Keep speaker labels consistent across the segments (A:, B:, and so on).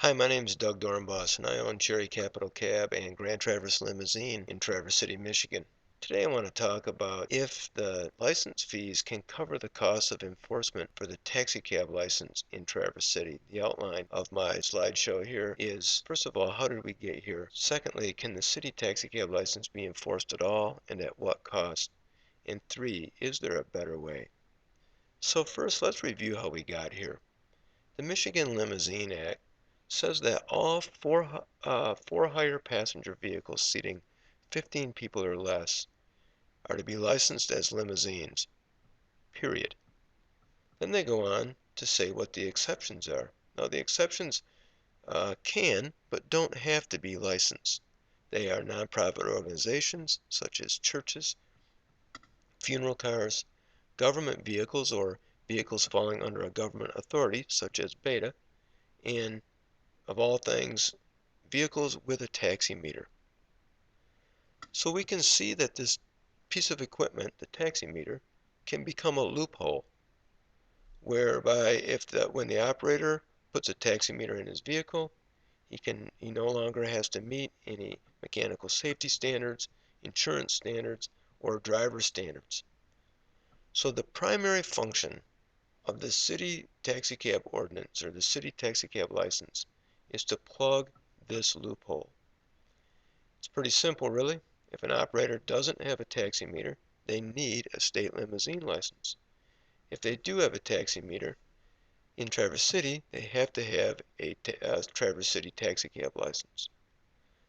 A: Hi, my name is Doug Dornbos, and I own Cherry Capital Cab and Grand Traverse Limousine in Traverse City, Michigan. Today I want to talk about if the license fees can cover the cost of enforcement for the taxi cab license in Traverse City. The outline of my slideshow here is, first of all, how did we get here? Secondly, can the city taxi cab license be enforced at all, and at what cost? And three, is there a better way? So first, let's review how we got here. The Michigan Limousine Act says that all for-hire passenger vehicles seating 15 people or less are to be licensed as limousines, period. Then they go on to say what the exceptions are. Now, the exceptions can, but don't have to be licensed. They are nonprofit organizations, such as churches, funeral cars, government vehicles, or vehicles falling under a government authority, such as Beta, and, of all things, vehicles with a taximeter. So we can see that this piece of equipment, the taximeter, can become a loophole whereby when the operator puts a taximeter in his vehicle, he no longer has to meet any mechanical safety standards, insurance standards, or driver standards. So the primary function of the city taxicab ordinance or the city taxicab license is to plug this loophole. It's pretty simple, really. If an operator doesn't have a taximeter, they need a state limousine license. If they do have a taximeter in Traverse City, they have to have a Traverse City taxicab license.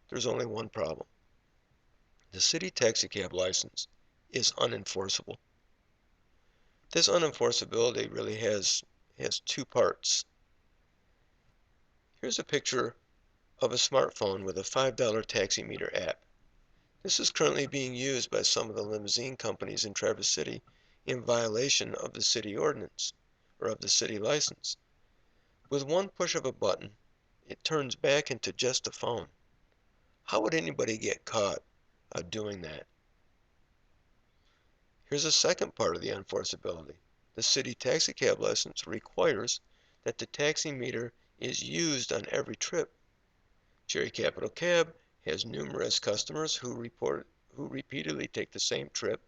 A: There's only one problem. The city taxicab license is unenforceable. This unenforceability really has two parts. Here's a picture of a smartphone with a $5 taximeter app. This is currently being used by some of the limousine companies in Traverse City in violation of the city ordinance or of the city license. With one push of a button, it turns back into just a phone. How would anybody get caught doing that? Here's a second part of the enforceability. The city taxicab license requires that the taximeter is used on every trip. Cherry Capital Cab has numerous customers who repeatedly take the same trip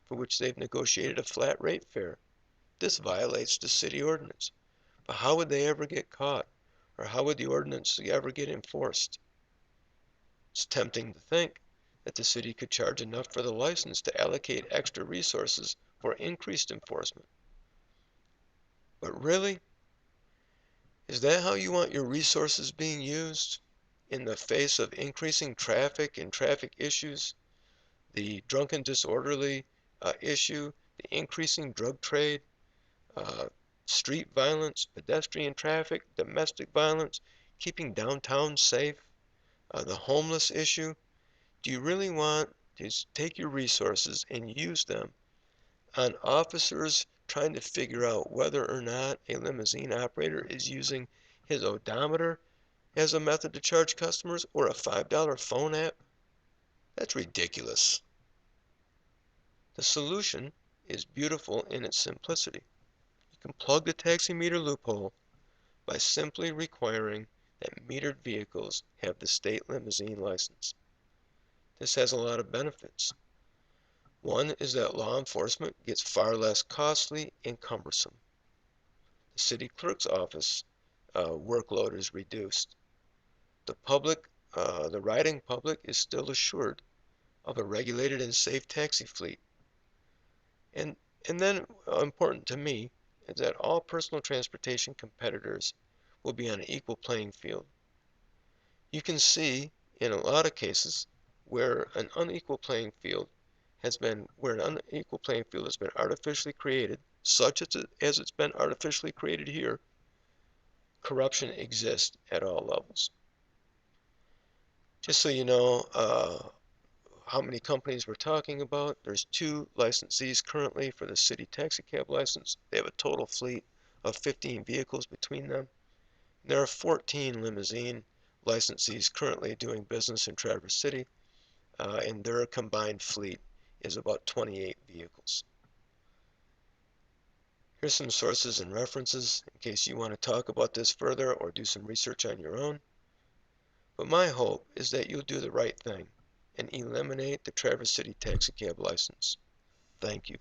A: for which they've negotiated a flat rate fare. This violates the city ordinance. But how would they ever get caught? Or how would the ordinance ever get enforced? It's tempting to think that the city could charge enough for the license to allocate extra resources for increased enforcement. But really, is that how you want your resources being used? In the face of increasing traffic and traffic issues, the drunken disorderly issue, the increasing drug trade, uh, street violence, pedestrian traffic, domestic violence, keeping downtown safe, the homeless issue. Do you really want to take your resources and use them on officers trying to figure out whether or not a limousine operator is using his odometer as a method to charge customers or a $5 phone app? That's ridiculous. The solution is beautiful in its simplicity. You can plug the taximeter loophole by simply requiring that metered vehicles have the state limousine license. This has a lot of benefits. One is that law enforcement gets far less costly and cumbersome. The city clerk's office workload is reduced. The riding public is still assured of a regulated and safe taxi fleet. And, and then, important to me, is that all personal transportation competitors will be on an equal playing field. You can see in a lot of cases where an unequal playing field has been artificially created, such as it's been artificially created here, corruption exists at all levels. Just so you know how many companies we're talking about, there's 2 licensees currently for the city taxicab license. They have a total fleet of 15 vehicles between them. There are 14 limousine licensees currently doing business in Traverse City, and their combined fleet is about 28 vehicles. Here's some sources and references in case you want to talk about this further or do some research on your own. But my hope is that you'll do the right thing and eliminate the Traverse City taxicab license. Thank you.